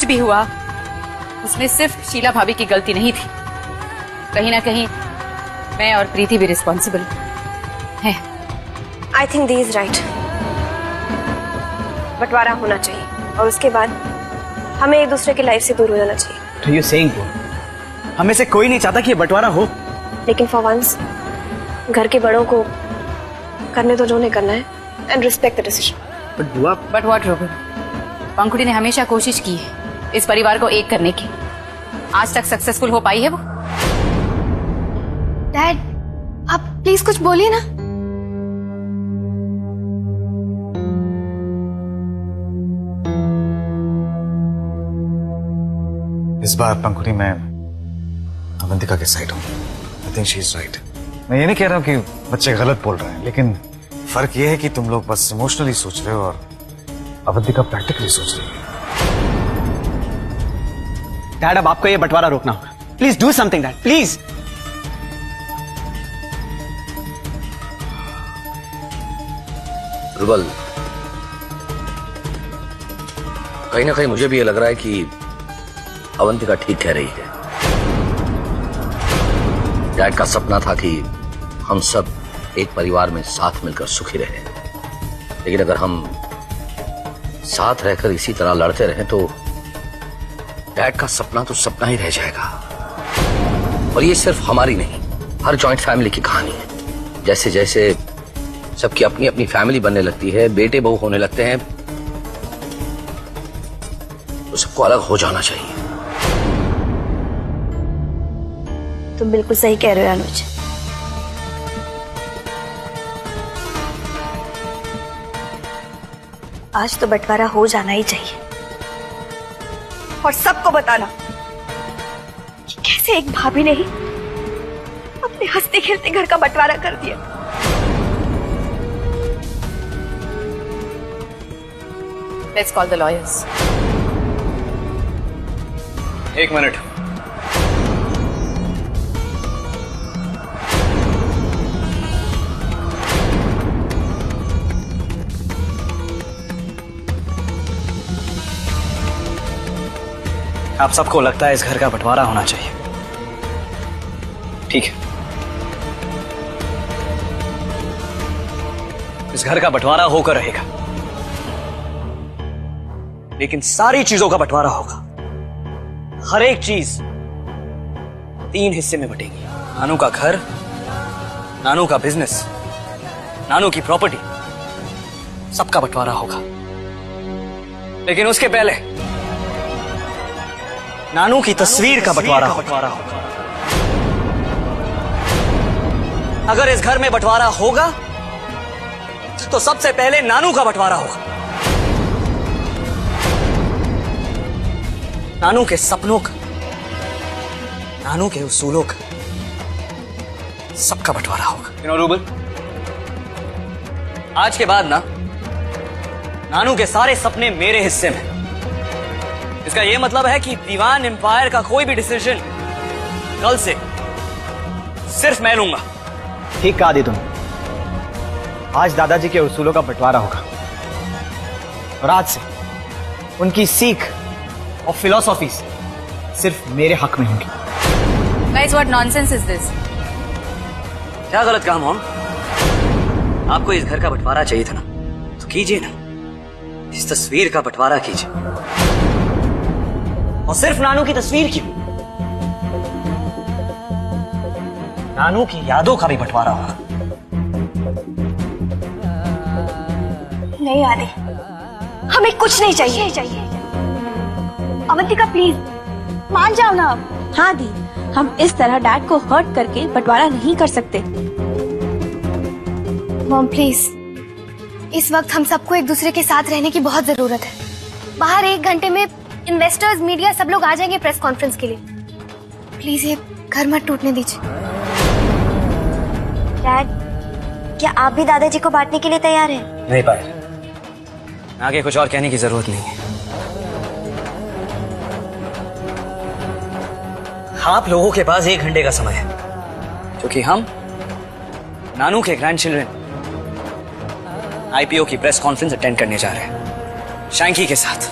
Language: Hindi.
भी हुआ उसमें सिर्फ शीला भाभी की गलती नहीं थी, कहीं ना कहीं मैं और प्रीति भी रिस्पॉन्सिबल है। I think the is right. बंटवारा होना चाहिए और उसके बाद हमें एक दूसरे की लाइफ से दूर हो जाना चाहिए। तो यू सेइंग हमें से कोई नहीं चाहता कि ये बंटवारा हो, लेकिन फॉर वंस घर के बड़ों को करने तो जो नहीं करना है and respect the decision. But what रोबन, पंखुड़ी ने हमेशा कोशिश की है इस परिवार को एक करने की, आज तक सक्सेसफुल हो पाई है वो? डैड आप प्लीज कुछ बोलिए ना। इस बार पंखुड़ी मैं अवंतिका के साइड हूँ। I think she is right. मैं ये नहीं कह रहा हूँ कि बच्चे गलत बोल रहे हैं, लेकिन फर्क ये है कि तुम लोग बस इमोशनली सोच रहे हो और अवंतिका प्रैक्टिकली सोच रही है। डैड अब आपको ये बंटवारा रोकना होगा। Please do something dad, please. Rouble, कहीं ना कहीं मुझे भी ये लग रहा है कि अवंतिका ठीक कह रही है। डैड का सपना था कि हम सब एक परिवार में साथ मिलकर सुखी रहें, लेकिन अगर हम साथ रहकर इसी तरह लड़ते रहें तो डैड का सपना तो सपना ही रह जाएगा। और ये सिर्फ हमारी नहीं, हर जॉइंट फैमिली की कहानी है। जैसे जैसे सबकी अपनी अपनी फैमिली बनने लगती है, बेटे बहू होने लगते हैं, तो सबको अलग हो जाना चाहिए। तुम बिल्कुल सही कह रहे हो अनुज। आज तो बंटवारा हो जाना ही चाहिए और सबको बताना कि कैसे एक भाभी ने ही अपने हंसते खेलते घर का बंटवारा कर दिया। Let's call the lawyers. एक मिनट। आप सबको लगता है इस घर का बंटवारा होना चाहिए, ठीक है। इस घर का बंटवारा होकर रहेगा, लेकिन सारी चीजों का बंटवारा होगा। हर एक चीज 3 हिस्से में बटेगी। नानू का घर, नानू का बिजनेस, नानू की प्रॉपर्टी, सबका बंटवारा होगा। लेकिन उसके पहले नानू की तस्वीर का बंटवारा होगा। अगर इस घर में बंटवारा होगा तो सबसे पहले नानू का बंटवारा होगा। नानू के सपनों का, नानू के उसूलों का, सबका बंटवारा होगा। रूबल, आज के बाद नानू के सारे सपने मेरे हिस्से में। इसका यह मतलब है कि दीवान एम्पायर का कोई भी डिसीजन कल से सिर्फ मैं लूंगा। ठीक कहा दी तुम। आज दादाजी के उसूलों का बंटवारा होगा और आज से उनकी सीख और फिलॉसफी सिर्फ मेरे हक में होंगी। Guys, what nonsense is this? क्या गलत कहा मॉम? आपको इस घर का बंटवारा चाहिए था ना, तो कीजिए ना। इस तस्वीर का बंटवारा कीजिए, और सिर्फ नानू की तस्वीर क्यों, नानू की यादों का भी बंटवारा होगा। नहीं आदि, हमें कुछ नहीं चाहिए। अवंतिका प्लीज मान जाओ ना अब। हाँ दी, हम इस तरह डैड को हर्ट करके बंटवारा नहीं कर सकते। मॉम प्लीज, इस वक्त हम सबको एक दूसरे के साथ रहने की बहुत जरूरत है। बाहर 1 घंटे में इन्वेस्टर्स, मीडिया सब लोग आ जाएंगे प्रेस कॉन्फ्रेंस के लिए। प्लीज ये घर मत टूटने दीजिए। डैड, क्या आप भी दादाजी को बांटने के लिए तैयार हैं? नहीं पाए, आगे कुछ और कहने की जरूरत नहीं है। आप लोगों के पास 1 घंटे का समय है, क्योंकि हम नानू के ग्रैंड चिल्ड्रन आईपीओ की प्रेस कॉन्फ्रेंस अटेंड करने जा रहे हैं, शैंकी के साथ।